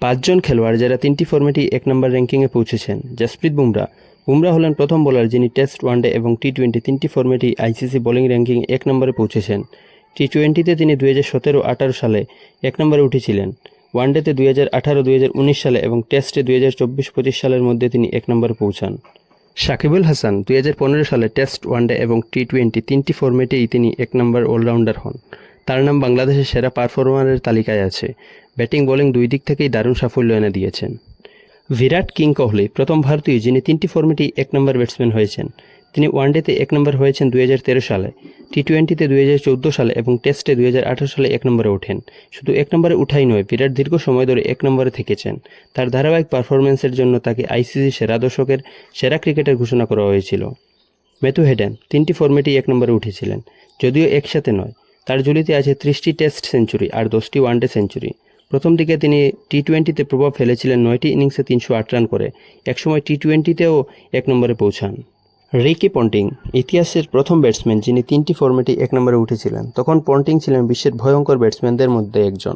পাঁচজন খেলোয়াড় যারা 3টি ফরম্যাটেই 1 নম্বর র্যাঙ্কিংয়ে পৌঁছেছেন। জাসপ্রীত বুমরা হলেন প্রথম বোলার যিনি টেস্ট, ওয়ানডে এবং টি-20 3টি ফরম্যাটেই আইসিসি বোলিং র্যাঙ্কিং 1 নম্বরে পৌঁছেছেন। টি-20তে তিনি 2017-18 সালে 1 নম্বরে উঠেছিলেন, ওয়ানডেতে 2018-2019 সালে এবং টেস্টে 2024-25 সালের মধ্যে তিনি 1 নম্বরে পৌঁছান। সাকিবুল হাসান 2015 সালে টেস্ট, ওয়ানডে এবং টি-20 3টি ফরম্যাটেই তিনি 1 নম্বর অলরাউন্ডার হন। তার নাম বাংলাদেশের সেরা পারফর্মারের তালিকায় আছে। ব্যাটিং বোলিং দুই দিক থেকেই দারুণ সাফল্য এনে দিয়েছেন। বিরাট কিং কোহলি প্রথম ভারতীয় যিনি 3টি ফরম্যাটেই 1 নম্বর ব্যাটসম্যান হয়েছেন। তিনি ওয়ানডেতে 1 নম্বর হয়েছেন 2013 সালে, টি-20তে 2014 সালে এবং টেস্টে 2018 সালে 1 নম্বরে ওঠেন। শুধু 1 নম্বরে উঠাই নয়, বিরাট দীর্ঘ সময় ধরে 1 নম্বরে থেকেছেন। তার ধারাবাহিক পারফরম্যান্সের জন্য তাকে আইসিসি সেরা দশকের সেরা ক্রিকেটার ঘোষণা করা হয়েছিল। ম্যাথু হেডেন 3টি ফরম্যাটেই 1 নম্বরে উঠেছিলেন, যদিও একসাথে নয়। তার ঝুলিতে আছে 30টি টেস্ট সেঞ্চুরি আর 10টি ওয়ানডে সেঞ্চুরি। প্রথম দিকে তিনি টি-20তে প্রভাব ফেলেছিলেন 9টি ইনিংসে 308 রান করে। একসময় টি-20তেও 1 নম্বরে পৌঁছান। রিকি পন্টিং ইতিহাসের প্রথম ব্যাটসম্যান যিনি 3টি ফরম্যাটেই 1 নম্বরে উঠেছিলেন। তখন পন্টিং ছিলেন বিশ্বের ভয়ঙ্কর ব্যাটসম্যানদের মধ্যে একজন।